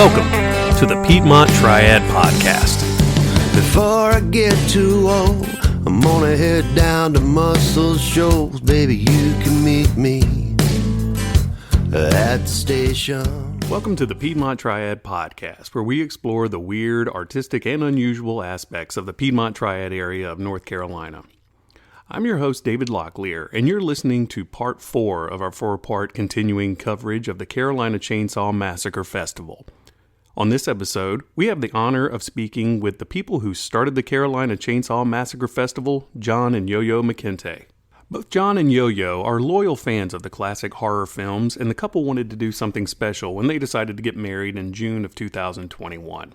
Welcome to the Piedmont Triad Podcast. Before I get too old, I'm gonna head down to Muscle Shoals. Baby, you can meet me at the station. Welcome to the Piedmont Triad Podcast, where we explore the weird, artistic, and unusual aspects of the Piedmont Triad area of North Carolina. I'm your host, David Locklear, and you're listening to Part 4 of our 4-part continuing coverage of the Carolina Chainsaw Massacre Festival. On this episode, we have the honor of speaking with the people who started the Carolina Chainsaw Massacre Festival, John and Yoyo McEntee. Both John and Yoyo are loyal fans of the classic horror films, and the couple wanted to do something special when they decided to get married in June of 2021.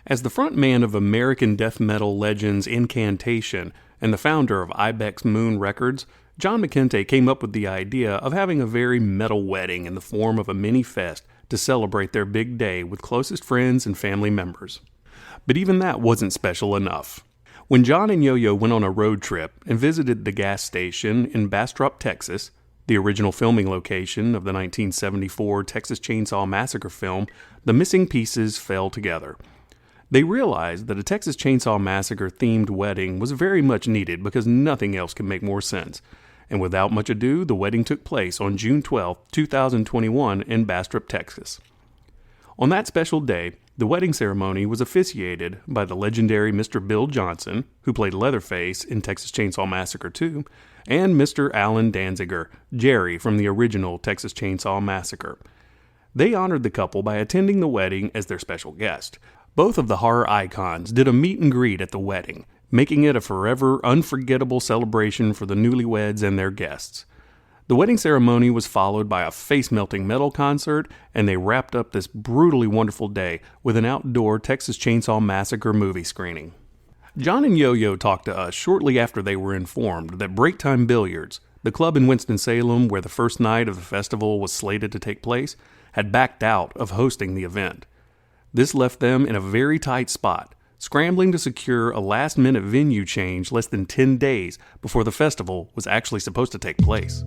As the frontman of American death metal legends Incantation and the founder of Ibex Moon Records, John McEntee came up with the idea of having a very metal wedding in the form of a mini-fest to celebrate their big day with closest friends and family members. But even that wasn't special enough. When John and Yoyo went on a road trip and visited the gas station in Bastrop, Texas, the original filming location of the 1974 Texas Chainsaw Massacre film, the missing pieces fell together. They realized that a Texas Chainsaw Massacre themed wedding was very much needed because nothing else could make more sense. And without much ado, the wedding took place on June 12, 2021 in Bastrop, Texas. On that special day, the wedding ceremony was officiated by the legendary Mr. Bill Johnson, who played Leatherface in Texas Chainsaw Massacre 2, and Mr. Alan Danziger, Jerry from the original Texas Chainsaw Massacre. They honored the couple by attending the wedding as their special guest. Both of the horror icons did a meet and greet at the wedding, making it a forever unforgettable celebration for the newlyweds and their guests. The wedding ceremony was followed by a face-melting metal concert, and they wrapped up this brutally wonderful day with an outdoor Texas Chainsaw Massacre movie screening. John and Yoyo talked to us shortly after they were informed that Breaktime Billiards, the club in Winston-Salem where the first night of the festival was slated to take place, had backed out of hosting the event. This left them in a very tight spot, scrambling to secure a last-minute venue change less than 10 days before the festival was actually supposed to take place.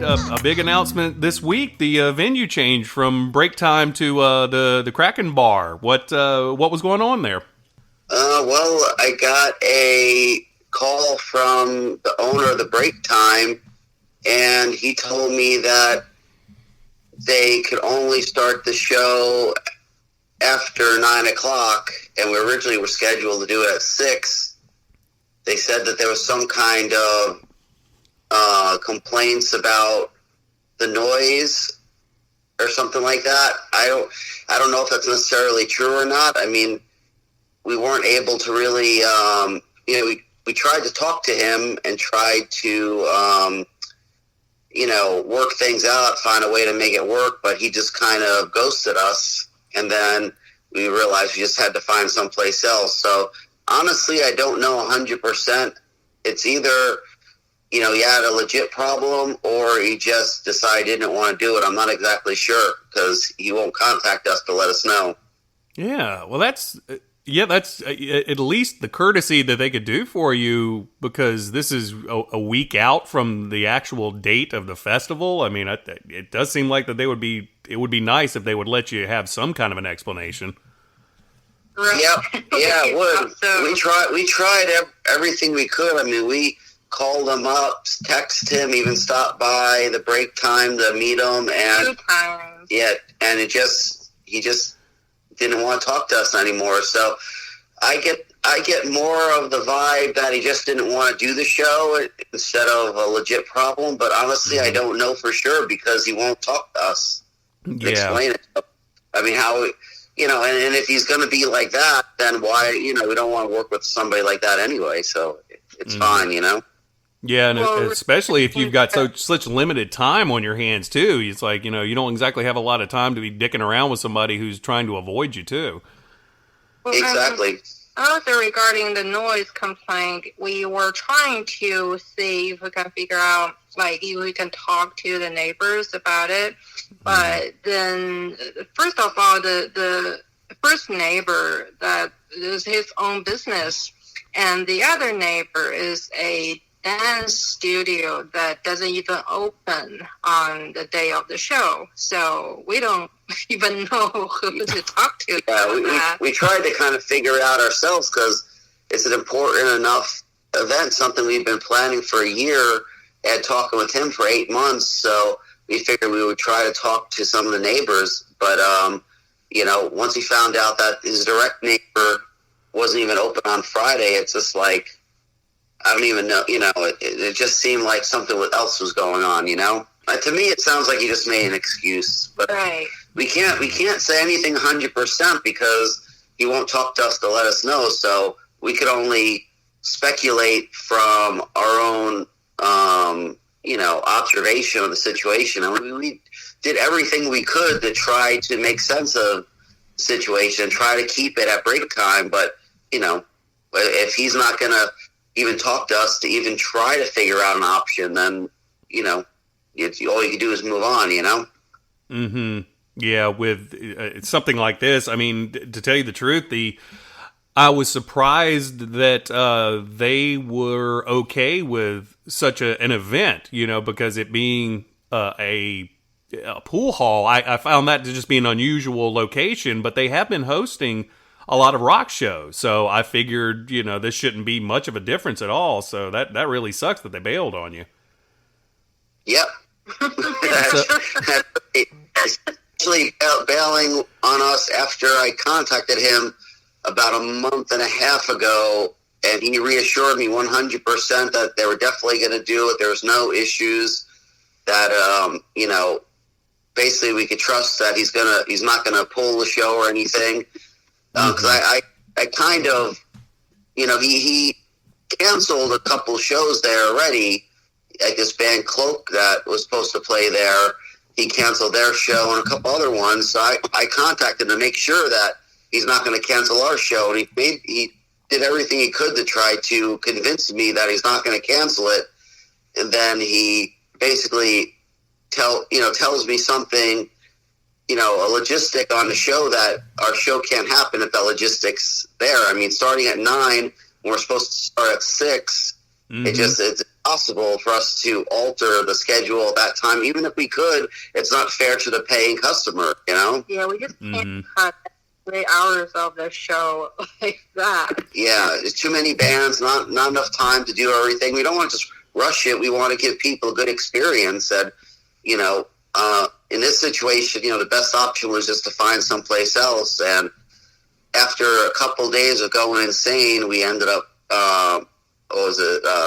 A big announcement this week, the venue change from Breaktime to the Kraken Bar. What was going on there? Well, I got a call from the owner of the Breaktime, and he told me that they could only start the show after 9 o'clock, and we originally were scheduled to do it at 6. They said that there was some kind of complaints about the noise or something like that. I don't know if that's necessarily true or not. I mean, we weren't able to really, we tried to talk to him and tried to, work things out, find a way to make it work, but he just kind of ghosted us. And then we realized we just had to find someplace else. So honestly, I don't know 100%. It's either, he had a legit problem or he just decided he didn't want to do it. I'm not exactly sure because he won't contact us to let us know. Yeah, well, that's at least the courtesy that they could do for you, because this is a week out from the actual date of the festival. I mean, it does seem like that it would be nice if they would let you have some kind of an explanation. Right. Yep. Yeah, it would. So. We tried everything we could. I mean, we called him up, text him, even stopped by the break time to meet him, and 2 times. Yeah, and he just didn't want to talk to us anymore. So I get more of the vibe that he just didn't want to do the show instead of a legit problem. But honestly, I don't know for sure because he won't talk to us. Yeah. Explain it. I mean, how, and if he's going to be like that, then why, we don't want to work with somebody like that anyway. So it's fine, Yeah, and especially if you've got such limited time on your hands, too. It's like, you don't exactly have a lot of time to be dicking around with somebody who's trying to avoid you, too. Exactly. Also, regarding the noise complaint, we were trying to see if we can figure out, like, if we can talk to the neighbors about it. But then, first of all, the first neighbor, that is his own business, and the other neighbor is a dance studio that doesn't even open on the day of the show. So we don't even know who to talk to. Yeah, we tried to kind of figure it out ourselves because it's an important enough event, something we've been planning for a year and talking with him for 8 months. So we figured we would try to talk to some of the neighbors. But, once we found out that his direct neighbor wasn't even open on Friday, it's just like, I don't even know, it just seemed like something else was going on, To me, it sounds like he just made an excuse, but right. we can't say anything 100% because he won't talk to us to let us know. So we could only speculate from our own, observation of the situation. And we did everything we could to try to make sense of the situation and try to keep it at break time. But, if he's not going to even talk to us to even try to figure out an option, then, all you can do is move on, Mm-hmm. Yeah, with something like this, I mean, to tell you the truth, I was surprised that they were okay with such an event, because it being a pool hall, I found that to just be an unusual location, but they have been hosting a lot of rock shows, so I figured, this shouldn't be much of a difference at all, so that really sucks that they bailed on you. Yep. Actually bailing on us after I contacted him about a month and a half ago, and he reassured me 100% that they were definitely going to do it. There was no issues, that, basically we could trust that he's not going to pull the show or anything. Because I kind of, he canceled a couple shows there already. Like this band Cloak that was supposed to play there, he canceled their show and a couple other ones. So I contacted him to make sure that he's not going to cancel our show. And he did everything he could to try to convince me that he's not going to cancel it. And then he basically tells me something, a logistic on the show that our show can't happen if that logistic's there. I mean, starting at 9, when we're supposed to start at 6, mm-hmm. It's impossible for us to alter the schedule at that time. Even if we could, it's not fair to the paying customer, Yeah, we just can't cut 3 hours of the show like that. Yeah, there's too many bands, not enough time to do everything. We don't want to just rush it. We want to give people a good experience. And, in this situation, the best option was just to find someplace else. And after a couple days of going insane, we ended up,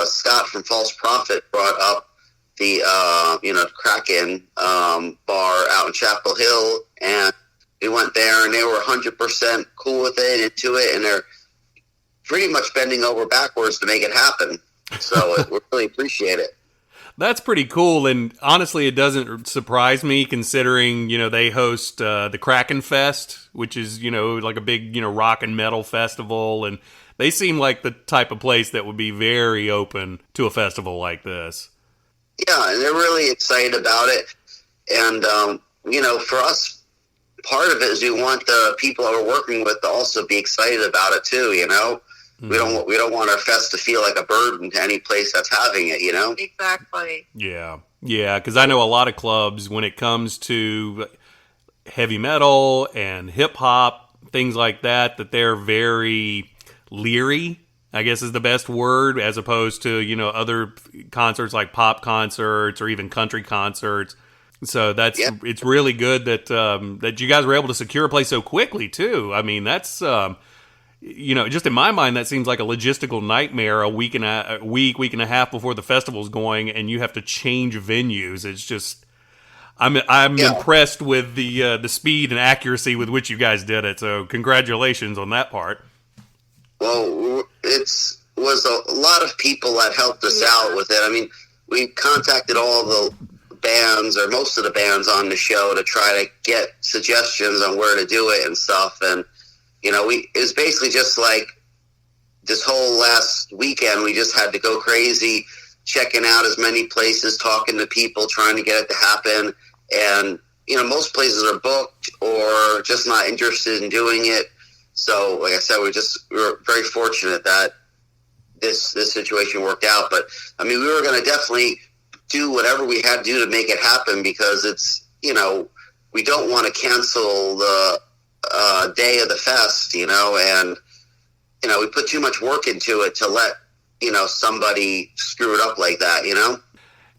Scott from False Prophet brought up the, Kraken bar out in Chapel Hill. And we went there and they were 100% cool with it, into it. And they're pretty much bending over backwards to make it happen. So we really appreciate it. That's pretty cool, and honestly, it doesn't surprise me considering, they host the Kraken Fest, which is, like a big, rock and metal festival, and they seem like the type of place that would be very open to a festival like this. Yeah, and they're really excited about it, and, for us, part of it is we want the people that we're working with to also be excited about it too, We don't want our fest to feel like a burden to any place that's having it, Exactly. Yeah, because I know a lot of clubs, when it comes to heavy metal and hip-hop, things like that they're very leery, I guess is the best word, as opposed to, other concerts like pop concerts or even country concerts. So it's really good that you guys were able to secure a place so quickly, too. I mean, that's... just in my mind, that seems like a logistical nightmare. A week and a half before the festival's going, and you have to change venues. It's just, I'm impressed with the speed and accuracy with which you guys did it. So congratulations on that part. Well, was a lot of people that helped us out with it. I mean, we contacted all the bands or most of the bands on the show to try to get suggestions on where to do it and stuff, and. It was basically just like this whole last weekend, we just had to go crazy, checking out as many places, talking to people, trying to get it to happen. And, most places are booked or just not interested in doing it. So, like I said, we were very fortunate that this situation worked out. But, I mean, we were going to definitely do whatever we had to do to make it happen, because it's, we don't want to cancel the day of the fest, and, we put too much work into it to let, somebody screw it up like that,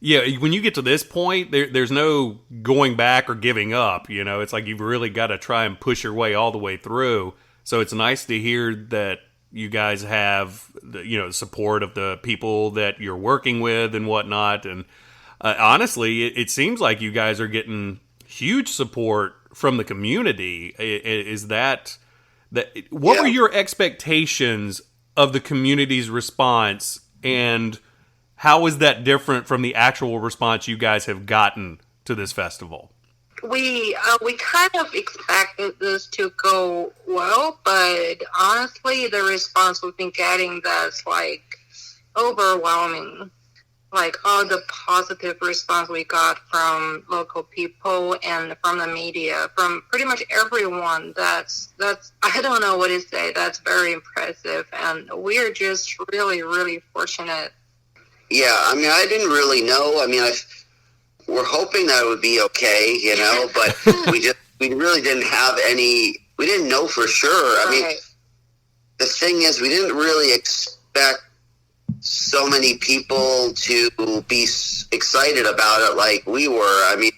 Yeah, when you get to this point, there's no going back or giving up, It's like you've really got to try and push your way all the way through. So it's nice to hear that you guys have the support of the people that you're working with and whatnot. And honestly, it seems like you guys are getting huge support from the community. Is that what were your expectations of the community's response, and how is that different from the actual response you guys have gotten to this festival? We kind of expected this to go well, but honestly, the response we've been getting, that's like overwhelming. Like all the positive response we got from local people and from the media, from pretty much everyone. That's I don't know what to say. That's very impressive, and we're just really, really fortunate. Yeah, I mean, I didn't really know. I mean, we're hoping that it would be okay, but we really didn't have any. We didn't know for sure. I mean, the thing is, we didn't really expect so many people to be excited about it like we were. I mean,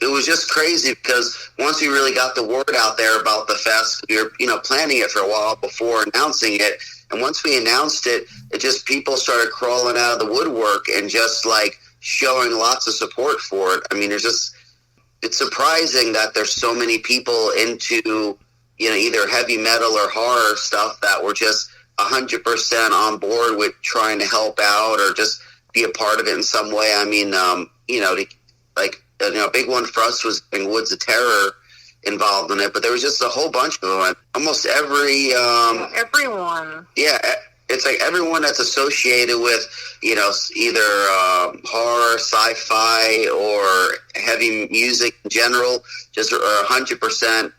it was just crazy, because once we really got the word out there about the fest, we were, planning it for a while before announcing it. And once we announced it, people started crawling out of the woodwork and just like showing lots of support for it. I mean, it's surprising that there's so many people into, either heavy metal or horror stuff that were just 100% on board with trying to help out or just be a part of it in some way. I mean, a big one for us was in Woods of Terror involved in it, but there was just a whole bunch of them. Almost everyone. Yeah, it's like everyone that's associated with, either horror, sci-fi, or heavy music in general, just are 100%,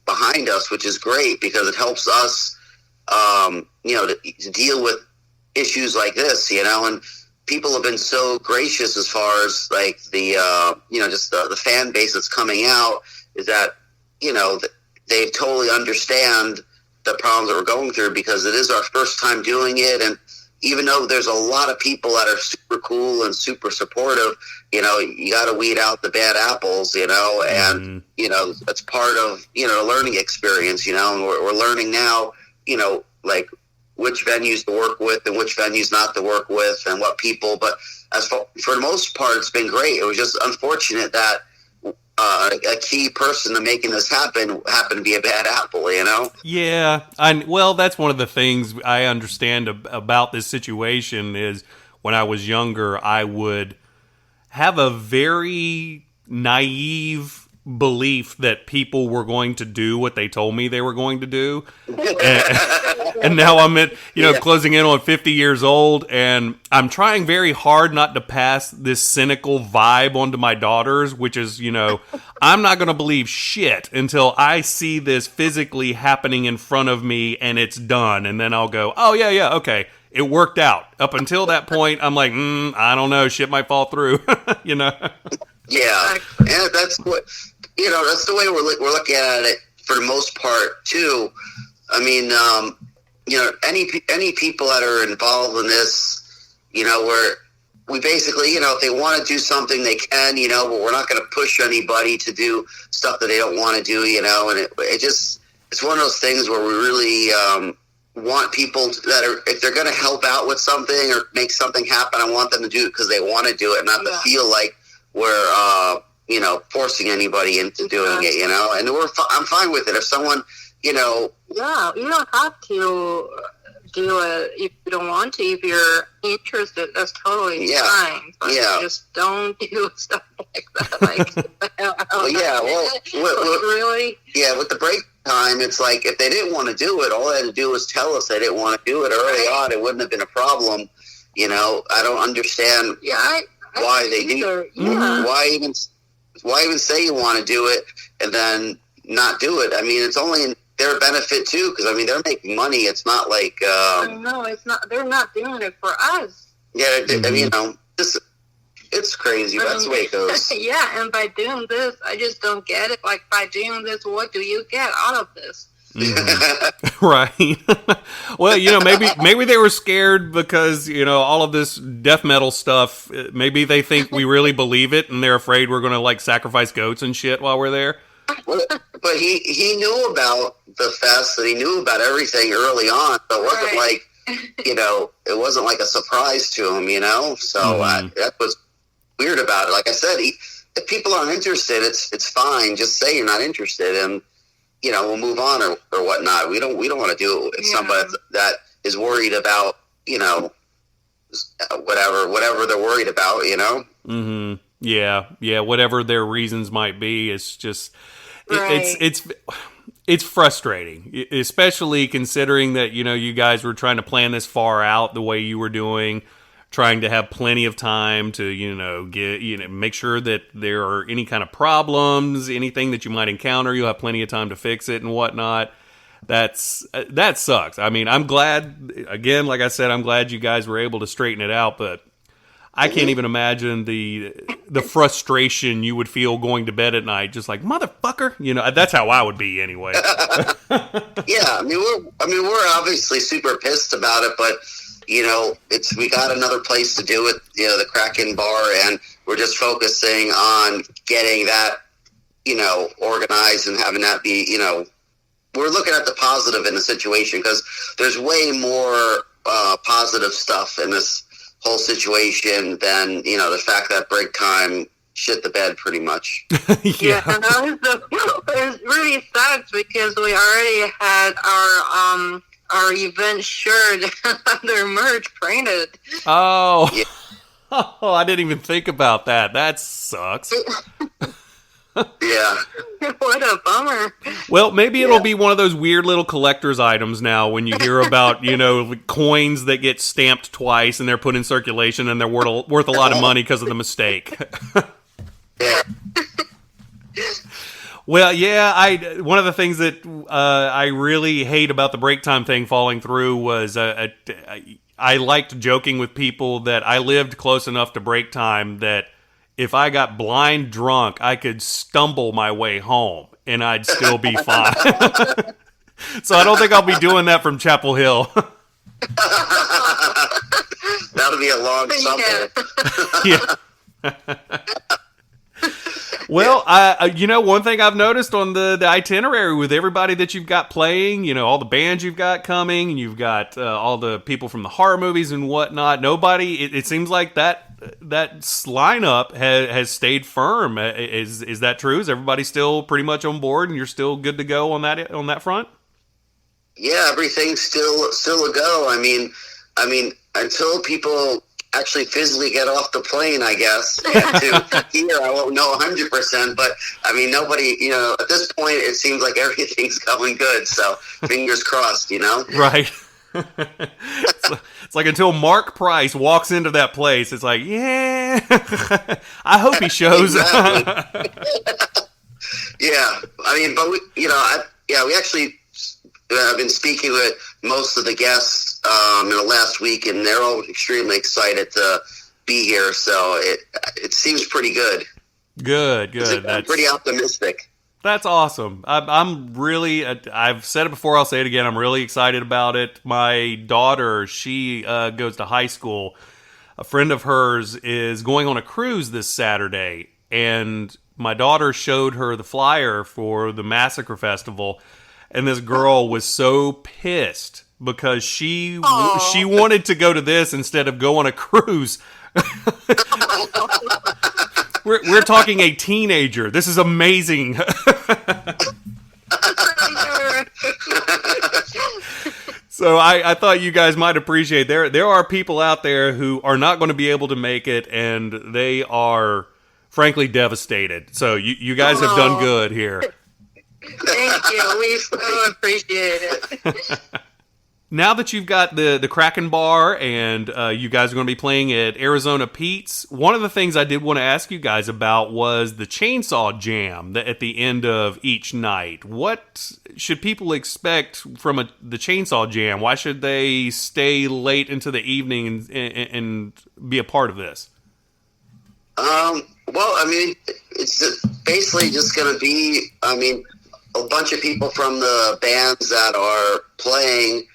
behind us, which is great, because it helps us to deal with issues like this, and people have been so gracious as far as like the, just the fan base that's coming out, is that, they totally understand the problems that we're going through, because it is our first time doing it. And even though there's a lot of people that are super cool and super supportive, you got to weed out the bad apples, and, that's part of, the learning experience, and we're learning now, like which venues to work with and which venues not to work with and what people. But for the most part, it's been great. It was just unfortunate that a key person to making this happen happened to be a bad apple, Yeah. Well, that's one of the things I understand about this situation is when I was younger, I would have a very naive belief that people were going to do what they told me they were going to do. And now I'm at, closing in on 50 years old, and I'm trying very hard not to pass this cynical vibe onto my daughters, which is, I'm not going to believe shit until I see this physically happening in front of me and it's done. And then I'll go, oh, yeah, okay. It worked out. Up until that point, I'm like, I don't know. Shit might fall through, Yeah, and that's what, that's the way we're looking at it for the most part too. I mean, any people that are involved in this, where we basically, if they want to do something, they can, but we're not going to push anybody to do stuff that they don't want to do, and it's one of those things where we really want people that are, if they're going to help out with something or make something happen, I want them to do it because they want to do it, not to feel like we're, forcing anybody into doing it, and I'm fine with it. If someone, Yeah, you don't have to do it if you don't want to. If you're interested, that's totally fine. But just don't do stuff like that. Really? Yeah, with the break time, it's like if they didn't want to do it, all they had to do was tell us they didn't want to do it early on. It wouldn't have been a problem. You know, I don't understand why they do. Yeah. Why even say you want to do it and then not do it? I mean, it's only in their benefit too, because I mean they're making money. It's not like no, it's not. They're not doing it for us. Yeah, I mean, you know, it's crazy. But that's the way it goes. Yeah, and by doing this, I just don't get it. Like, by doing this, what do you get out of this? Right. Well, you know, maybe they were scared because, you know, all of this death metal stuff, maybe they think we really believe it and they're afraid we're going to like sacrifice goats and shit while we're there. But he knew about the fest and he knew about everything early on. So it wasn't like, you know, it wasn't like a surprise to him, you know? So that was weird about it. Like I said, if people aren't interested, it's fine. Just say you're not interested and, you know, we'll move on or whatnot. We don't want to do it with somebody that is worried about, you know, whatever they're worried about, you know? Mm-hmm. Yeah. Whatever their reasons might be, it's just, it's frustrating, especially considering that, you know, you guys were trying to plan this far out the way you were doing, trying to have plenty of time to, you know, make sure that there are any kind of problems, anything that you might encounter, you'll have plenty of time to fix it and whatnot. That sucks. I mean, I'm glad, again, like I said, I'm glad you guys were able to straighten it out, but I can't even imagine the frustration you would feel going to bed at night, just like, motherfucker, you know. That's how I would be anyway. Yeah, I mean, we're obviously super pissed about it, but you know, we got another place to do it, you know, the Kraken Bar, and we're just focusing on getting that, you know, organized and having that be, you know, we're looking at the positive in the situation because there's way more positive stuff in this whole situation than, you know, the fact that break time shit the bed pretty much. Yeah, and it really sucks because we already had our event shirt and their merch printed. Oh. Yeah. Oh, I didn't even think about that. That sucks. Yeah. What a bummer. Well, maybe it'll be one of those weird little collector's items now when you hear about, you know, coins that get stamped twice and they're put in circulation and they're worth a lot of money because of the mistake. Yeah. Well, yeah, one of the things that I really hate about the break time thing falling through was I liked joking with people that I lived close enough to break time that if I got blind drunk, I could stumble my way home and I'd still be fine. So I don't think I'll be doing that from Chapel Hill. That'll be a long summer. Yeah. Well, you know, one thing I've noticed on the itinerary with everybody that you've got playing, you know, all the bands you've got coming, and you've got all the people from the horror movies and whatnot. Nobody, it seems like that lineup has stayed firm. Is that true? Is everybody still pretty much on board, and you're still good to go on that front? Yeah, everything's still a go. I mean, until people actually physically get off the plane, I guess, to here, I won't know 100%, but I mean, nobody, you know, at this point, it seems like everything's going good, so fingers crossed, you know? Right. It's like until Mark Price walks into that place, it's like, yeah, I hope he shows up. Yeah, I mean, but we, you know, we actually have been speaking with most of the guests in the last week, and they're all extremely excited to be here. So it seems pretty good. Good. I'm pretty optimistic. That's awesome. I'm really, I've said it before, I'll say it again, I'm really excited about it. My daughter, she goes to high school. A friend of hers is going on a cruise this Saturday, and my daughter showed her the flyer for the Massacre Festival, and this girl was so pissed because she wanted to go to this instead of go on a cruise. We're talking a teenager. This is amazing. So I thought you guys might appreciate there are people out there who are not going to be able to make it, and they are frankly devastated. So you guys have done good here. Thank you. We so appreciate it. Now that you've got the Kraken Bar and you guys are going to be playing at Arizona Pete's, one of the things I did want to ask you guys about was the Chainsaw Jam at the end of each night. What should people expect from the Chainsaw Jam? Why should they stay late into the evening and be a part of this? Well, I mean, it's basically just going to be, I mean, a bunch of people from the bands that are playing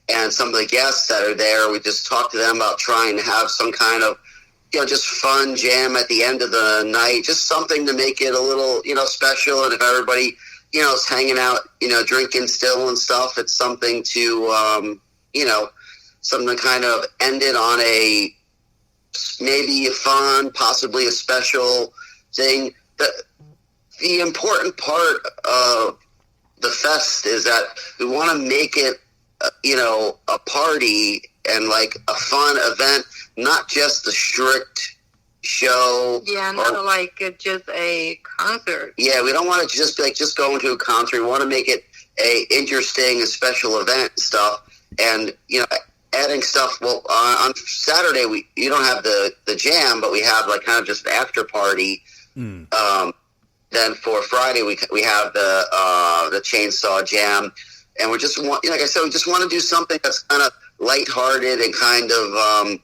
and some of the guests that are there. We just talked to them about trying to have some kind of, just fun jam at the end of the night, just something to make it a little, special. And if everybody, is hanging out, drinking still and stuff, it's something to, something to kind of end it on maybe a fun, possibly a special thing. The important part of the fest is that we want to make it, a party and like a fun event, not just a strict show. Yeah, not like just a concert. Yeah, we don't want to just be like just going to a concert. We want to make it a interesting and special event and stuff. And adding stuff. Well, on Saturday you don't have the jam, but we have like kind of just an after party. Then for Friday we have the Chainsaw Jam. And we just want, like I said, we just want to do something that's kind of lighthearted and kind of,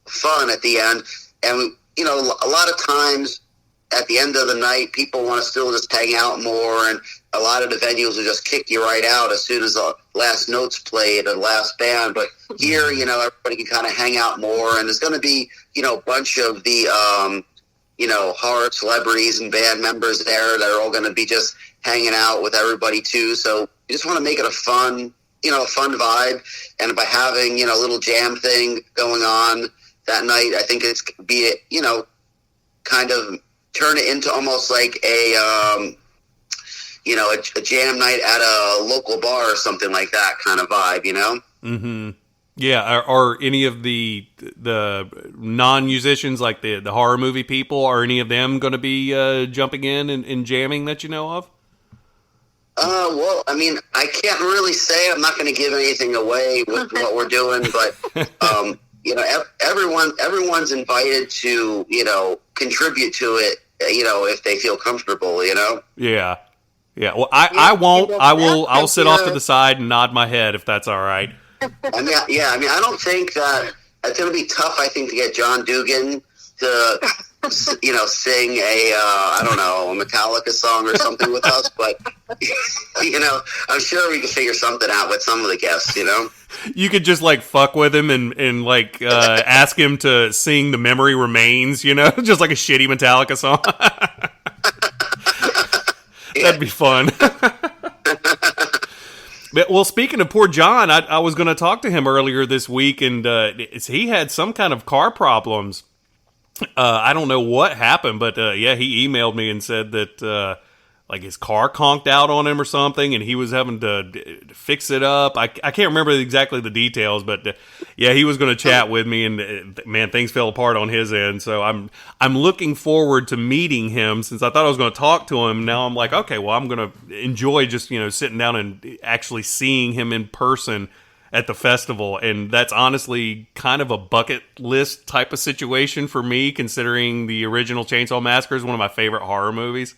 fun at the end. And, a lot of times at the end of the night, people want to still just hang out more. And a lot of the venues will just kick you right out as soon as the last note's played or the last band. But here, everybody can kind of hang out more. And there's going to be, a bunch of the, horror celebrities and band members there that are all going to be just hanging out with everybody too. So we just want to make it a fun vibe. And by having, a little jam thing going on that night, I think it's kind of turn it into almost like a jam night at a local bar or something like that kind of vibe, Mm-hmm. Yeah, are any of the non-musicians, like the horror movie people, are any of them going to be jumping in and jamming that you know of? Well, I mean, I can't really say. I'm not going to give anything away with what we're doing, but everyone's invited to contribute to it. If they feel comfortable. Yeah. Well, I won't. I'll sit off to the side and nod my head if that's all right. I mean, I don't think that it's going to be tough. I think to get John Dugan to, sing a Metallica song or something with us. But, I'm sure we can figure something out with some of the guests, You could just like fuck with him and ask him to sing "The Memory Remains," just like a shitty Metallica song. That'd be fun. Well, speaking of poor John, I was going to talk to him earlier this week, and he had some kind of car problems. I don't know what happened, but he emailed me and said that his car conked out on him or something, and he was having to fix it up. I can't remember exactly the details, but he was going to chat with me, and man, things fell apart on his end. So I'm looking forward to meeting him, since I thought I was going to talk to him. Now I'm like, okay, well, I'm going to enjoy just sitting down and actually seeing him in person at the festival. And that's honestly kind of a bucket list type of situation for me, considering the original Chainsaw Massacre is one of my favorite horror movies.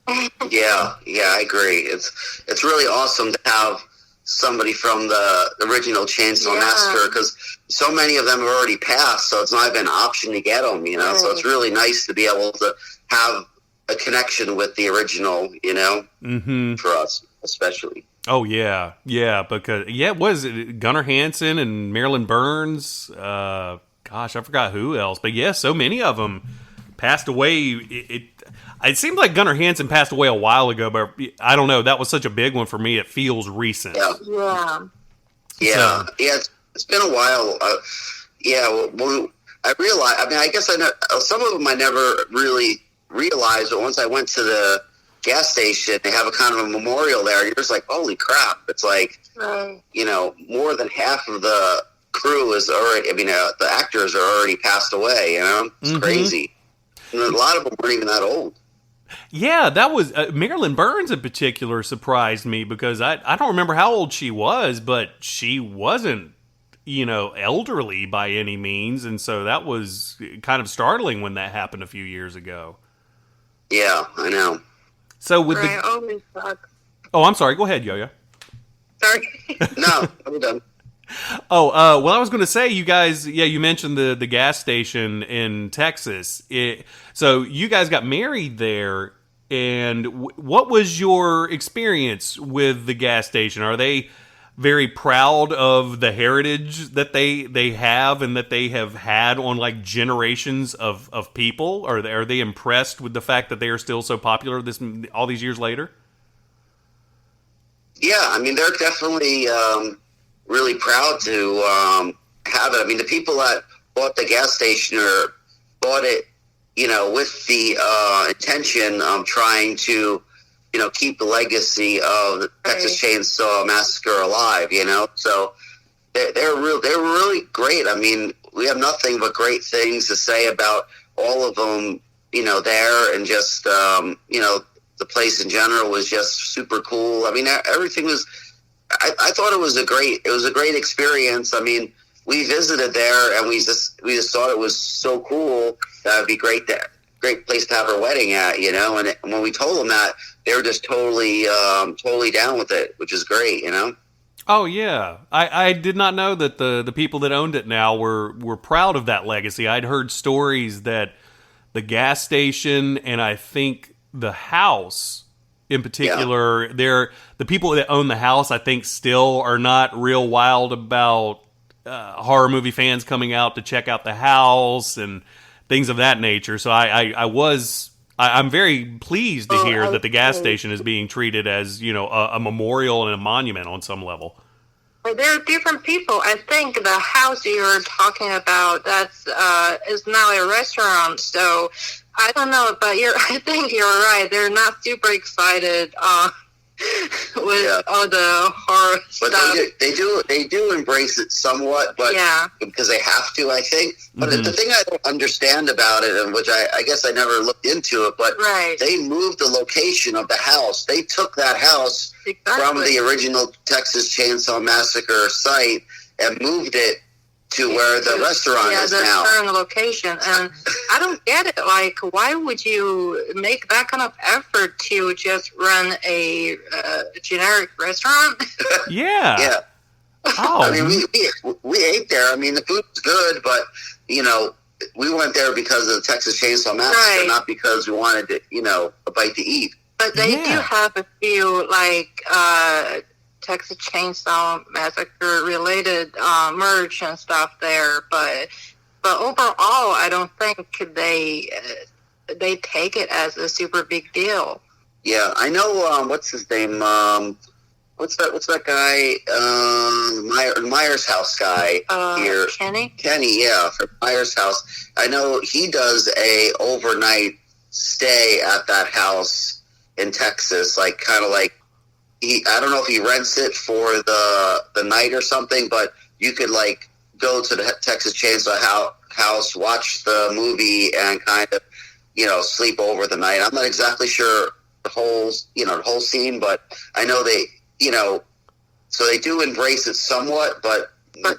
Yeah, I agree. It's really awesome to have somebody from the original Chainsaw Massacre, because so many of them have already passed, so it's not even an option to get them, Right. So it's really nice to be able to have a connection with the original, for us especially. Oh, yeah, because, was it Gunnar Hansen and Marilyn Burns? Gosh, I forgot who else, but so many of them passed away. It seemed like Gunnar Hansen passed away a while ago, but I don't know. That was such a big one for me. It feels recent. Yeah. It's been a while. Well, I realized. I mean, I guess I know some of them I never really realized, but once I went to the gas station, they have a kind of a memorial there. You're just like, holy crap. It's like, you know, more than half of the crew is already, I mean, the actors are already passed away, you know? It's crazy. And a lot of them weren't even that old. Yeah, that was Marilyn Burns in particular surprised me because I don't remember how old she was, but she wasn't, you know, elderly by any means, and so that was kind of startling when that happened a few years ago. Yeah, I know. So with Right, always sucks. Oh, I'm sorry. Go ahead, Yo-Yo. Sorry. No, I'm done. Oh, well, I was going to say, you guys, yeah, you mentioned the gas station in Texas. So you guys got married there, and what was your experience with the gas station? Are they very proud of the heritage that they have and that they have had on like generations of people? Are they impressed with the fact that they are still so popular all these years later? Yeah, I mean, they're definitely really proud to have it. I mean, the people that bought the gas station bought it, you know, with the intention of trying to, you know, keep the legacy of the Texas Chainsaw Massacre alive, you know. So they're really great. I mean, we have nothing but great things to say about all of them, you know, there, and just, you know, the place in general was just super cool. I mean, everything was, I thought it was a great experience. I mean, we visited there and we just thought it was so cool. That would be great place to have our wedding at, you know. And when we told them that, they were just totally down with it, which is great, you know. Oh yeah, I did not know that the people that owned it now were proud of that legacy. I'd heard stories that the gas station and I think the house in particular, the people that own the house, I think, still are not real wild about horror movie fans coming out to check out the house and things of that nature. So I'm very pleased to hear that the gas station is being treated as, you know, a memorial and a monument on some level. Well, there are different people. I think the house you're talking about is now a restaurant. So I don't know, but I think you're right. They're not super excited with all the horror but stuff. They do embrace it somewhat, but because they have to, I think. But the thing I don't understand about it, and which I guess I never looked into it, but they moved the location of the house. They took that house from the original Texas Chainsaw Massacre site and moved it to where the restaurant is now. Yeah, the current location. And I don't get it. Like, why would you make that kind of effort to just run a generic restaurant? Yeah. Oh. I mean, we ate there. I mean, the food's good, but, you know, we went there because of the Texas Chainsaw Massacre, not because we wanted to, you know, a bite to eat. But they do have a few, like, Texas Chainsaw Massacre related merch and stuff there, but overall, I don't think they take it as a super big deal. Yeah, I know. What's his name? What's that guy? Myers House guy here. Kenny, yeah, from Myers House. I know he does a overnight stay at that house in Texas, like kind of like. I don't know if he rents it for the night or something, but you could like go to the Texas Chainsaw house, watch the movie, and kind of, you know, sleep over the night. I'm not exactly sure the whole scene, but I know they, you know, so they do embrace it somewhat, but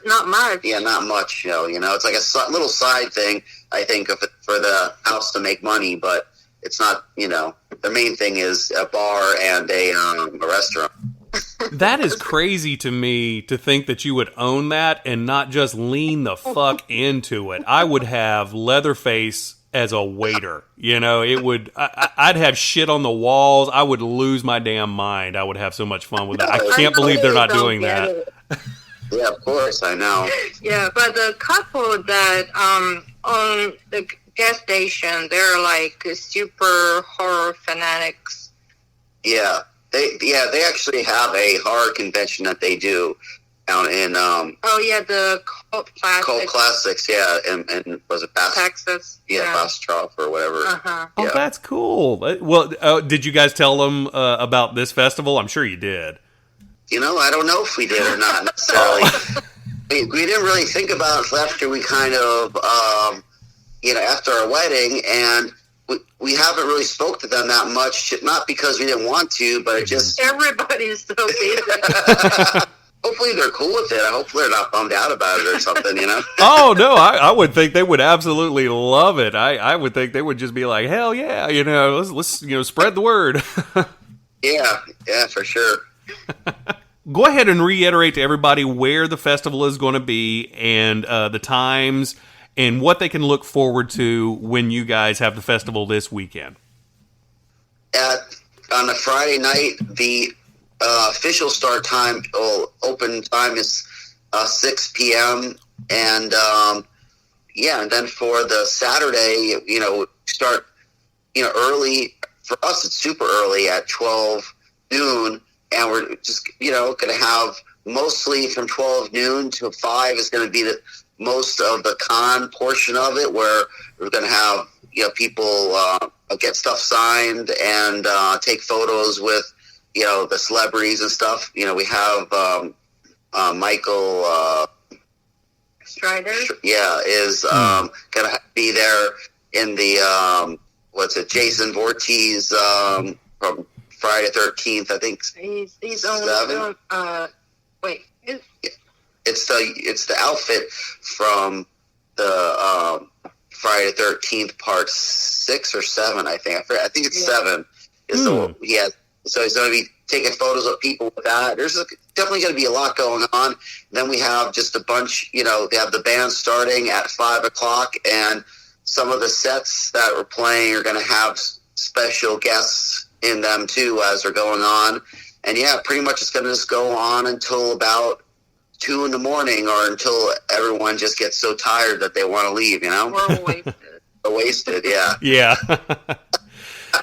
not much. Yeah, not much. You know, it's like a little side thing, I think, of it for the house to make money, but. It's not, you know, the main thing is a bar and a restaurant. That is crazy to me to think that you would own that and not just lean the fuck into it. I would have Leatherface as a waiter. You know, it would. I'd have shit on the walls. I would lose my damn mind. I would have so much fun with that. I can't believe they're not doing that. Yeah, of course, I know. Yeah, but the couple that own the gas station, they're like super horror fanatics. Yeah, they actually have a horror convention that they do down in oh yeah, the Cult Classics. Cult Classics, yeah, and was it Texas? Yeah, Bastrop or whatever. Uh-huh. Oh, Yeah. that's cool. Well, did you guys tell them about this festival? I'm sure you did. I don't know if we did or not necessarily. we didn't really think about it after we kind of, after our wedding, and we haven't really spoke to them that much, not because we didn't want to, but it just... Everybody's so busy. Hopefully they're cool with it. Hopefully they're not bummed out about it or something, Oh, no, I would think they would absolutely love it. I would think they would just be like, hell yeah, let's spread the word. Yeah, for sure. Go ahead and reiterate to everybody where the festival is going to be and the times and what they can look forward to when you guys have the festival this weekend. On a Friday night, the official start time, open time is 6 p.m. And and then for the Saturday, start early. For us, it's super early at 12 noon, and we're just going to have mostly from 12 noon to 5 is going to be the most of the con portion of it, where we're going to have people get stuff signed and take photos with the celebrities and stuff. We have Michael Strider. Is going to be there in the Jason Voorhees from Friday 13th. I think he's 7. Wait. It's the outfit from the Friday 13th part 6 or 7. I think it's 7. Is the he has. So he's going to be taking photos of people with that. There's definitely going to be a lot going on. Then we have just a bunch. They have the band starting at 5 o'clock, and some of the sets that we're playing are going to have special guests in them too as they're going on. And pretty much it's going to just go on until about 2 in the morning, or until everyone just gets so tired that they want to leave. We're wasted. Wasted, yeah. Yeah.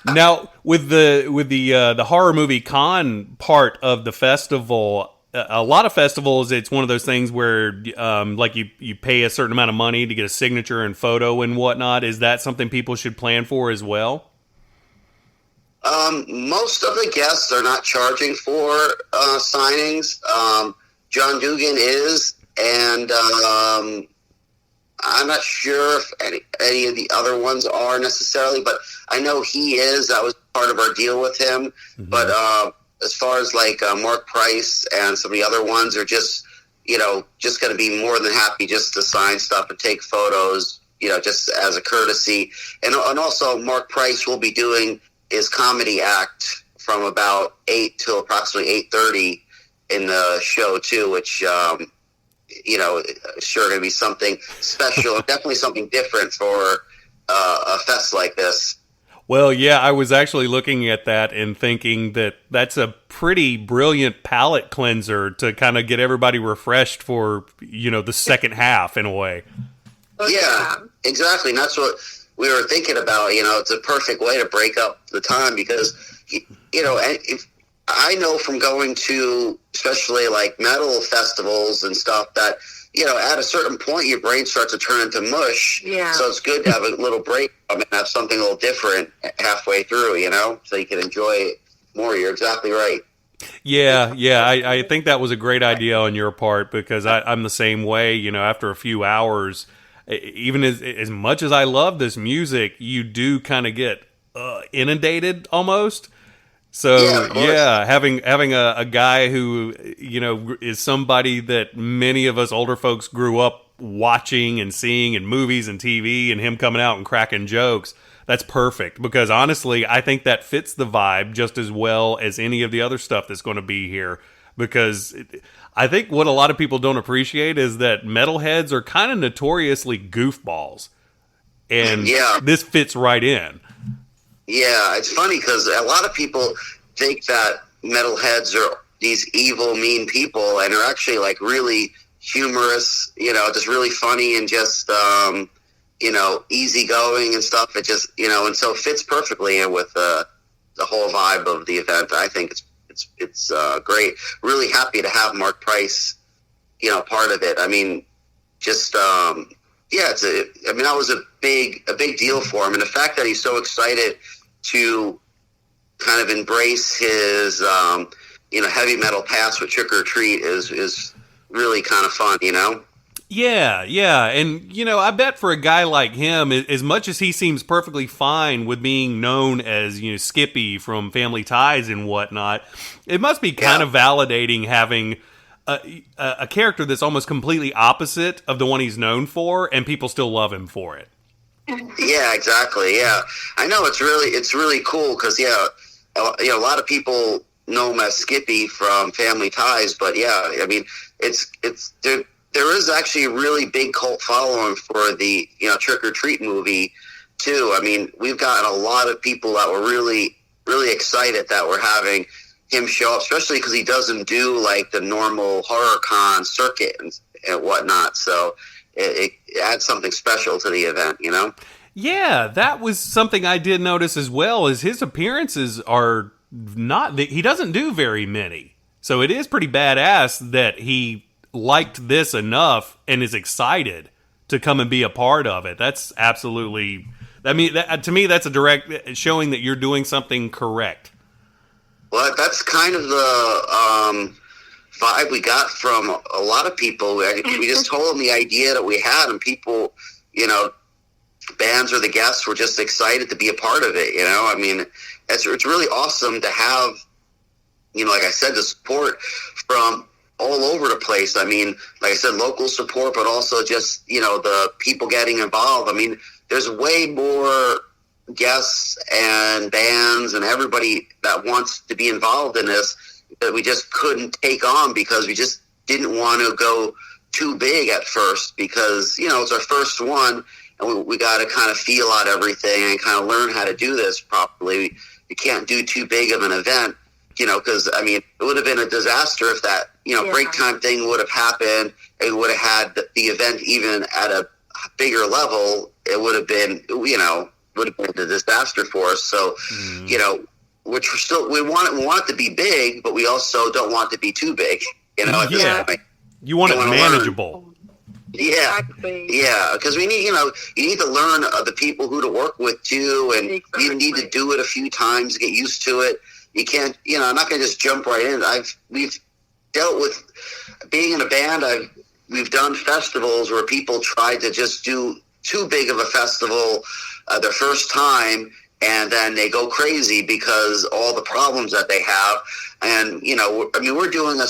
Now, with the horror movie con part of the festival, a lot of festivals, it's one of those things where like you pay a certain amount of money to get a signature and photo and whatnot. Is that something people should plan for as well? Most of the guests are not charging for signings. John Dugan is, and I'm not sure if any of the other ones are necessarily, but I know he is. That was part of our deal with him. Mm-hmm. But as far as like Mark Price and some of the other ones are just going to be more than happy just to sign stuff and take photos, just as a courtesy. And also Mark Price will be doing his comedy act from about 8 till approximately 8:30 in the show too, which sure going to be something special, definitely something different for a fest like this. Well, yeah, I was actually looking at that and thinking that that's a pretty brilliant palate cleanser to kind of get everybody refreshed for, the second half in a way. Yeah, exactly. And that's what we were thinking about. It's a perfect way to break up the time because, if I know from going to especially like metal festivals and stuff that, at a certain point your brain starts to turn into mush. Yeah. So it's good to have a little break and have something a little different halfway through, so you can enjoy it more. You're exactly right. Yeah. I think that was a great idea on your part because I'm the same way, after a few hours, even as much as I love this music, you do kind of get inundated almost. So having a guy who is somebody that many of us older folks grew up watching and seeing in movies and TV, and him coming out and cracking jokes, that's perfect because honestly, I think that fits the vibe just as well as any of the other stuff that's going to be here. Because I think what a lot of people don't appreciate is that metalheads are kind of notoriously goofballs, and this fits right in. Yeah, it's funny because a lot of people think that metalheads are these evil, mean people, and are actually like really humorous, just really funny and just, easygoing and stuff. It just, and so it fits perfectly in with the whole vibe of the event. I think it's great. Really happy to have Mark Price part of it. I mean, just that was a big deal for him, and the fact that he's so excited to kind of embrace his heavy metal past with Trick or Treat is really kind of fun. Yeah, and I bet for a guy like him, as much as he seems perfectly fine with being known as Skippy from Family Ties and whatnot, it must be kind of validating having a character that's almost completely opposite of the one he's known for, and people still love him for it. Yeah, exactly. Yeah, I know it's really cool because a lot of people know him as Skippy from Family Ties, but I mean it's there is actually a really big cult following for the Trick or Treat movie too. I mean, we've gotten a lot of people that were really excited that we're having him show up, especially because he doesn't do like the normal horror con circuit and whatnot. So it adds something special to the event, Yeah, that was something I did notice as well. Is his appearances are not he doesn't do very many, so it is pretty badass that he liked this enough and is excited to come and be a part of it. That's absolutely. I mean, to me, that's a direct showing that you're doing something correct. Well, that's kind of the vibe we got from a lot of people. We just told them the idea that we had, and people, bands or the guests were just excited to be a part of it. I mean, it's really awesome to have, like I said, the support from all over the place. I mean, like I said, local support, but also just, the people getting involved. I mean, there's way more guests and bands and everybody that wants to be involved in this that we just couldn't take on because we just didn't want to go too big at first because, it's our first one and we got to kind of feel out everything and kind of learn how to do this properly. You can't do too big of an event, because, I mean, it would have been a disaster if that, break time thing would have happened and we would have had the event even at a bigger level. It would have been, would have been a disaster for us. So, which we want it to be big, but we also don't want it to be too big. You want it manageable. Learn. Yeah, yeah, because we need, you need to learn the people who to work with too, and you need to do it a few times to get used to it. You can't, I'm not going to just jump right in. We've dealt with being in a band. We've done festivals where people tried to just do too big of a festival their first time, and then they go crazy because all the problems that they have. And, we're doing a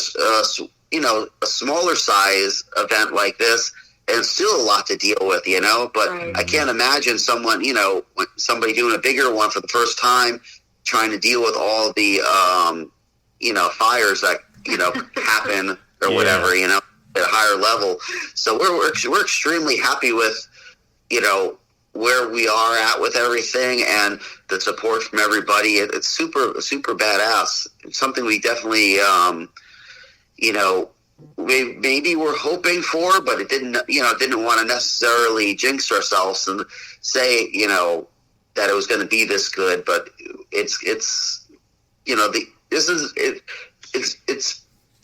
smaller size event like this, and still a lot to deal with, but I can't imagine somebody doing a bigger one for the first time, trying to deal with all the, fires that, happen or whatever, at a higher level. So we're extremely happy with, where we are at with everything and the support from everybody. It's super, super badass. It's something we definitely, maybe we're hoping for, but it didn't want to necessarily jinx ourselves and say, that it was going to be this good, but it's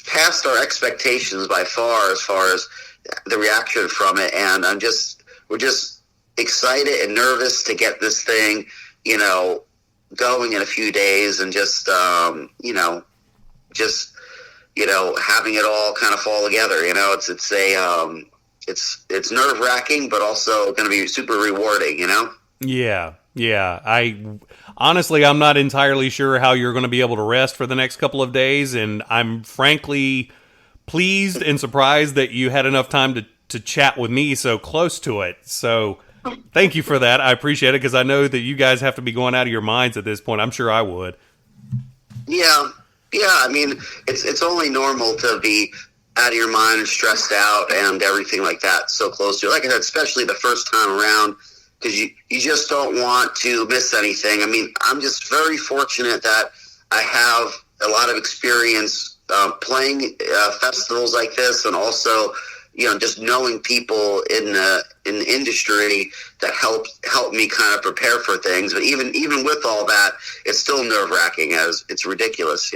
past our expectations by far as far as the reaction from it. And we're just excited and nervous to get this thing, going in a few days and just having it all kind of fall together. It's nerve wracking, but also going to be super rewarding. Yeah. I'm not entirely sure how you're going to be able to rest for the next couple of days, and I'm frankly pleased and surprised that you had enough time to chat with me so close to it. So thank you for that. I appreciate it because I know that you guys have to be going out of your minds at this point. I'm sure I would. Yeah. I mean, it's only normal to be out of your mind and stressed out and everything like that so close to it. Like I said, especially the first time around, because you just don't want to miss anything. I mean, I'm just very fortunate that I have a lot of experience playing festivals like this, and also, just knowing people in the industry that help me kind of prepare for things. But even with all that, it's still nerve wracking, as it's ridiculous,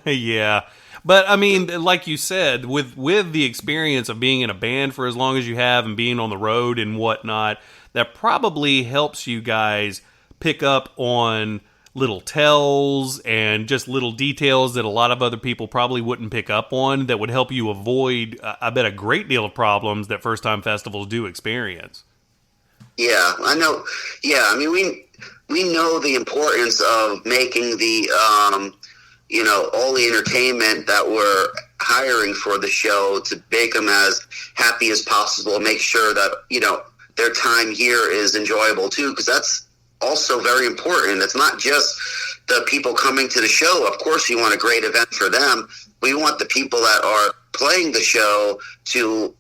Yeah. But I mean, like you said, with the experience of being in a band for as long as you have and being on the road and whatnot, that probably helps you guys pick up on little tells and just little details that a lot of other people probably wouldn't pick up on, that would help you avoid, I bet, a great deal of problems that first time festivals do experience. Yeah, I know. Yeah, I mean, we know the importance of making the all the entertainment that we're hiring for the show to make them as happy as possible, make sure that their time here is enjoyable too, because that's also very important. It's not just the people coming to the show. Of course, you want a great event for them. We want the people that are playing the show to,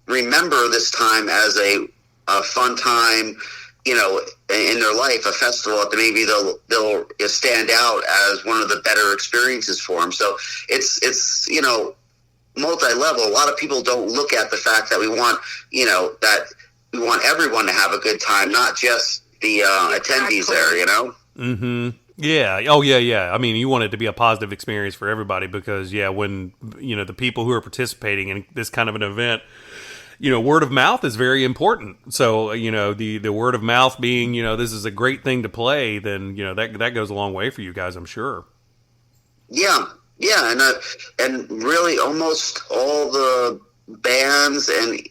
remember this time as a fun time, in their life, a festival that maybe they'll stand out as one of the better experiences for them. So it's multi-level. A lot of people don't look at the fact that we want, that we want everyone to have a good time, not just the attendees there, Mm-hmm. Yeah. Oh, yeah. I mean, you want it to be a positive experience for everybody because, when, the people who are participating in this kind of an event, word of mouth is very important. So, the word of mouth being, this is a great thing to play, then, that goes a long way for you guys, I'm sure. Yeah. Yeah. And really almost all the bands and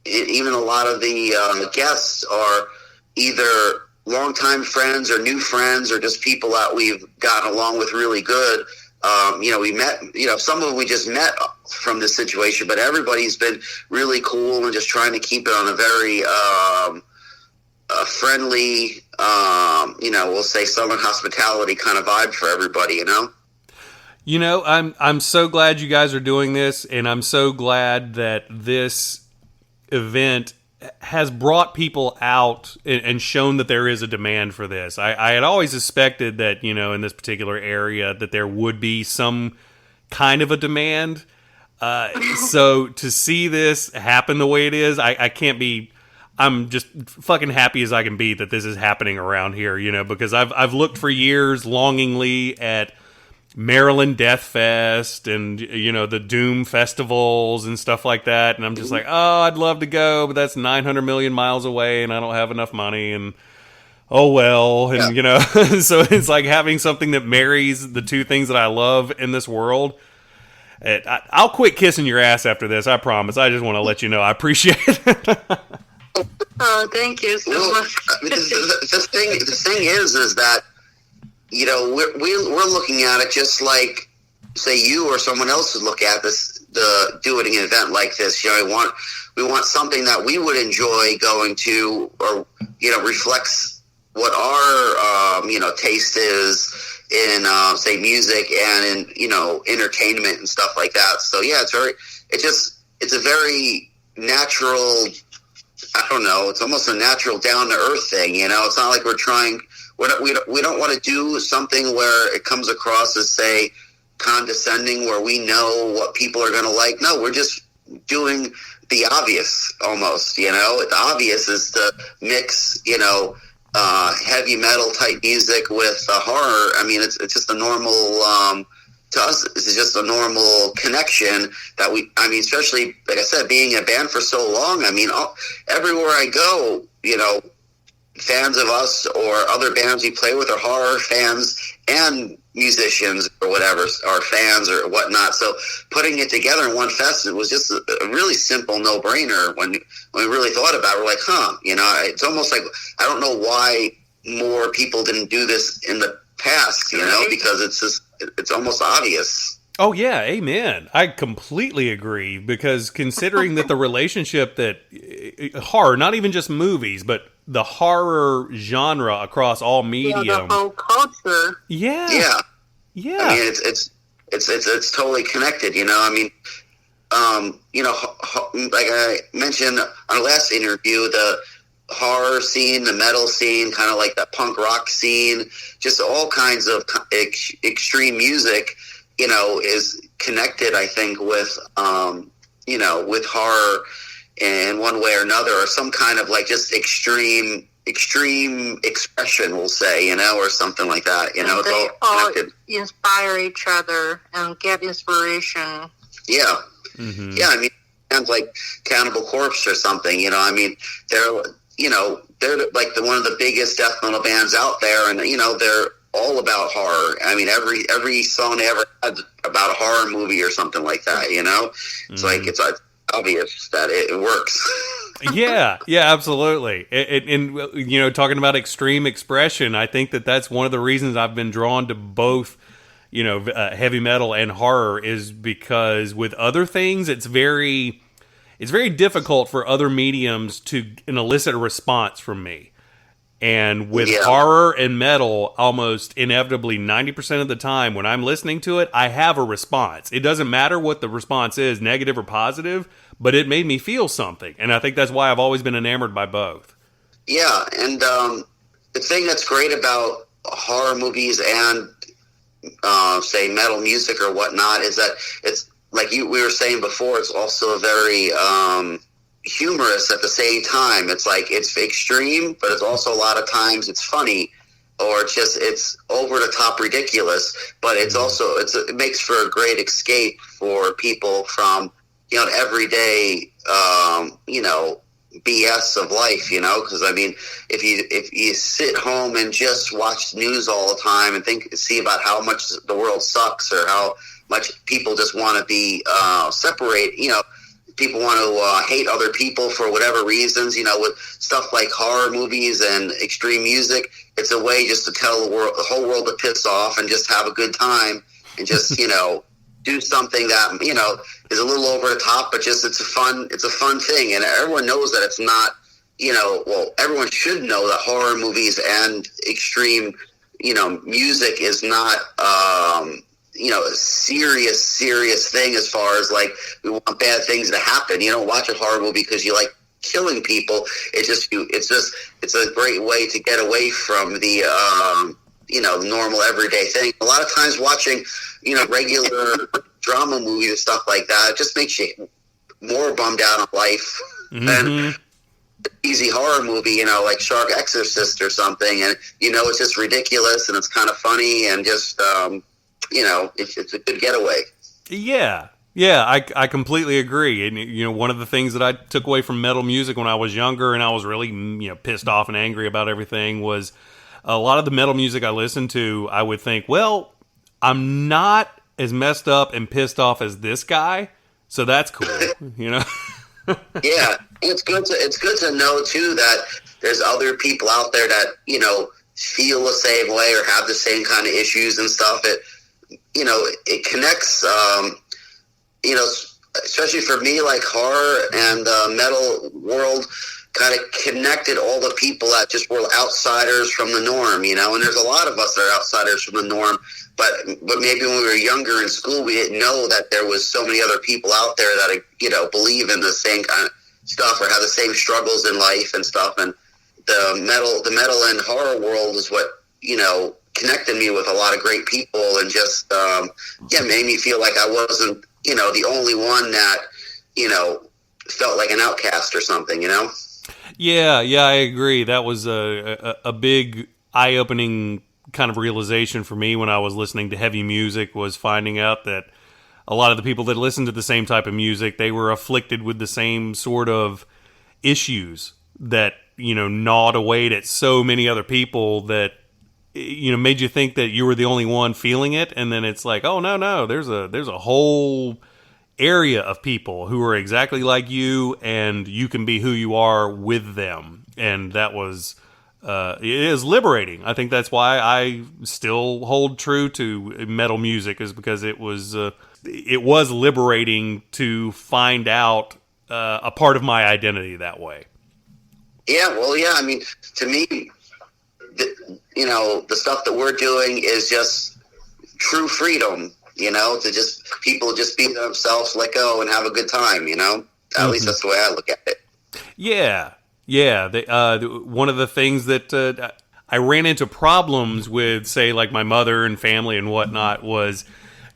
even a lot of the guests are either longtime friends or new friends or just people that we've gotten along with really good. We met, some of them we just met from this situation, but everybody's been really cool and just trying to keep it on a very friendly, we'll say Southern hospitality kind of vibe for everybody, I'm so glad you guys are doing this, and I'm so glad that this event has brought people out and shown that there is a demand for this. I had always suspected that, in this particular area that there would be some kind of a demand. So to see this happen the way it is, I'm just fucking happy as I can be that this is happening around here, because I've looked for years longingly at Maryland Death Fest and, the Doom festivals and stuff like that. And I'm just like, oh, I'd love to go, but that's 900 million miles away and I don't have enough money and oh, well. And, so it's like having something that marries the two things that I love in this world. I'll quit kissing your ass after this. I promise. I just want to let you know I appreciate it. Oh, thank you so much. The thing is that, we're looking at it just like, say, you or someone else would look at this, doing an event like this. We want something that we would enjoy going to, or reflects what our taste is in say music and in entertainment and stuff like that. So yeah, it's a very natural. I don't know. It's almost a natural down to earth thing. It's not like we're trying. We don't want to do something where it comes across as, say, condescending, where we know what people are going to like. No, we're just doing the obvious almost, The obvious is to mix, heavy metal type music with horror. I mean, it's just a normal, to us, it's just a normal connection that especially, like I said, being a band for so long, everywhere I go, fans of us or other bands we play with are horror fans and musicians or whatever are fans or whatnot. So putting it together in one fest, it was just a really simple no-brainer. When we really thought about it, we're like, it's almost like, I don't know why more people didn't do this in the past, because it's almost obvious. Oh, yeah, amen. I completely agree, because considering that the relationship that horror, not even just movies, but the horror genre across all medium. Yeah, the whole culture. Yeah. Yeah. Yeah. I mean, it's totally connected, like I mentioned on our last interview, the horror scene, the metal scene, kind of like the punk rock scene, just all kinds of extreme music, is connected, I think, with, with horror in one way or another, or some kind of like just extreme extreme expression, we'll say, or something like that. It's they all connected. inspire each other and get inspiration. Yeah. Mm-hmm. Yeah, I mean, sounds like Cannibal Corpse or something, they're like one of the biggest death metal bands out there, and, they're all about horror. I mean, every song they ever had about a horror movie or something like that, It's like, it's obvious that it works. Yeah, absolutely. And talking about extreme expression, I think that's one of the reasons I've been drawn to both, heavy metal and horror, is because with other things, it's very difficult for other mediums to elicit a response from me. And with horror and metal, almost inevitably 90% of the time when I'm listening to it, I have a response. It doesn't matter what the response is, negative or positive, but it made me feel something. And I think that's why I've always been enamored by both. Yeah, and the thing that's great about horror movies and, say, metal music or whatnot is that it's, like we were saying before, it's also very humorous at the same time. It's like, it's extreme, but it's also a lot of times it's funny, or it's over the top ridiculous, but it's also, it makes for a great escape for people from, everyday, BS of life, because I mean, if you sit home and just watch news all the time and see about how much the world sucks, or how much people just want to be separate, people want to hate other people for whatever reasons, with stuff like horror movies and extreme music, it's a way just to tell the whole world to piss off and just have a good time and just, do something that, is a little over the top, but just it's a fun thing. And everyone knows that it's not, everyone should know that horror movies and extreme, music is not, a serious thing, as far as like, we want bad things to happen. You don't watch a horror movie because you like killing people. It's a great way to get away from the, normal everyday thing. A lot of times watching, regular drama movies and stuff like that, it just makes you more bummed out on life than easy horror movie, like Shark Exorcist or something. And, it's just ridiculous and it's kind of funny and just, it's a good getaway. Yeah, I completely agree. And, one of the things that I took away from metal music when I was younger and I was really, pissed off and angry about everything was a lot of the metal music I listened to, I would think, well, I'm not as messed up and pissed off as this guy, so that's cool, Yeah, it's good to know too that there's other people out there that feel the same way or have the same kind of issues and stuff. It connects. Especially for me, like horror and the metal world kind of connected all the people that just were outsiders from the norm, and there's a lot of us that are outsiders from the norm, but maybe when we were younger in school, we didn't know that there was so many other people out there that, believe in the same kind of stuff or have the same struggles in life and stuff. And the metal and horror world is what, connected me with a lot of great people and just, made me feel like I wasn't, the only one that, felt like an outcast or something, Yeah, I agree. That was a big eye-opening kind of realization for me when I was listening to heavy music, was finding out that a lot of the people that listened to the same type of music, they were afflicted with the same sort of issues that, gnawed away at so many other people that, made you think that you were the only one feeling it. And then it's like, oh, no, there's a whole area of people who are exactly like you, and you can be who you are with them. And that was it is liberating. I think that's why I still hold true to metal music, is because it was liberating to find out a part of my identity that way. Yeah, well, yeah. I mean, to me, the stuff that we're doing is just true freedom. To just people just be themselves, let go, and have a good time. At least that's the way I look at it. Yeah. One of the things that I ran into problems with, say, like my mother and family and whatnot, was,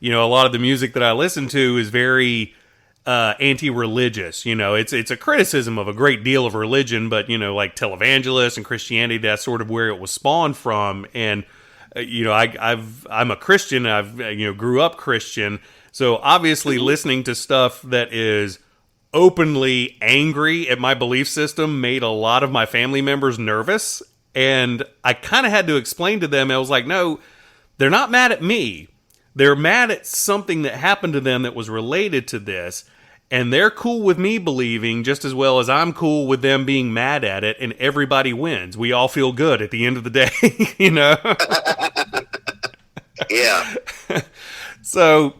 a lot of the music that I listen to is very anti-religious. It's a criticism of a great deal of religion, but like televangelists and Christianity, that's sort of where it was spawned from. And I'm a Christian. I've grew up Christian, so obviously listening to stuff that is openly angry at my belief system made a lot of my family members nervous. And I kind of had to explain to them. I was like, no, they're not mad at me. They're mad at something that happened to them that was related to this. And they're cool with me believing just as well as I'm cool with them being mad at it, and everybody wins. We all feel good at the end of the day, Yeah. So,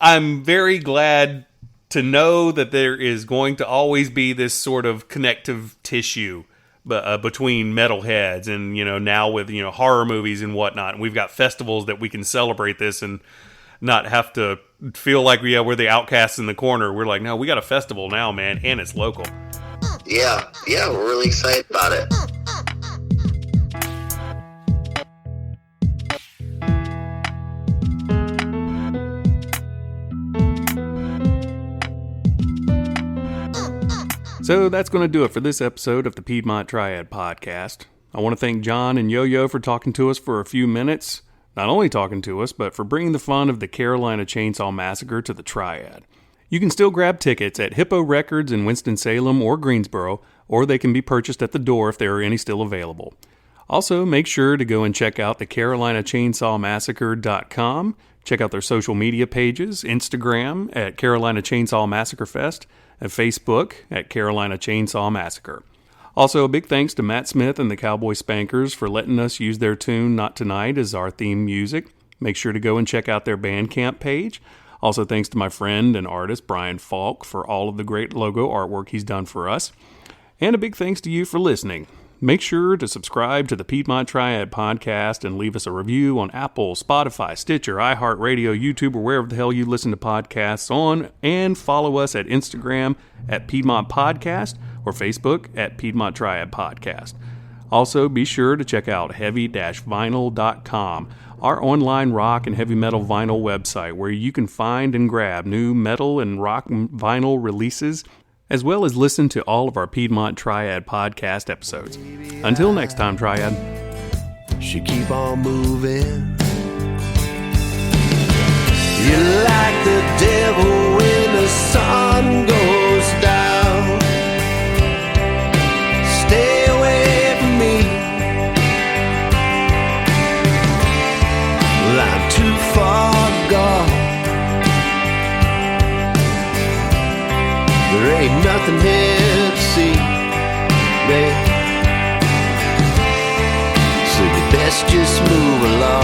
I'm very glad to know that there is going to always be this sort of connective tissue between metalheads and, now with, horror movies and whatnot. And we've got festivals that we can celebrate this and not have to feel like we're the outcasts in the corner. We're like, no, we got a festival now, man, and it's local. Yeah, we're really excited about it. So that's going to do it for this episode of the Piedmont Triad Podcast. I want to thank John and Yo-Yo for talking to us for a few minutes. Not only talking to us, but for bringing the fun of the Carolina Chainsaw Massacre to the Triad. You can still grab tickets at Hippo Records in Winston-Salem or Greensboro, or they can be purchased at the door if there are any still available. Also, make sure to go and check out the Carolina Chainsaw Massacre.com. Check out their social media pages, Instagram at Carolina Chainsaw Massacre Fest, and Facebook at Carolina Chainsaw Massacre. Also, a big thanks to Matt Smith and the Cowboy Spankers for letting us use their tune Not Tonight as our theme music. Make sure to go and check out their Bandcamp page. Also, thanks to my friend and artist Brian Falk for all of the great logo artwork he's done for us. And a big thanks to you for listening. Make sure to subscribe to the Piedmont Triad Podcast and leave us a review on Apple, Spotify, Stitcher, iHeartRadio, YouTube, or wherever the hell you listen to podcasts on. And follow us at Instagram at Piedmont Podcast or Facebook at Piedmont Triad Podcast. Also, be sure to check out heavy-vinyl.com, our online rock and heavy metal vinyl website where you can find and grab new metal and rock vinyl releases, as well as listen to all of our Piedmont Triad podcast episodes. Until next time, Triad. She keep on moving. You're like the devil when the sun goes down. Stay away from me. Well, I'm too far gone. There ain't nothing here to see, babe. So you best just move along.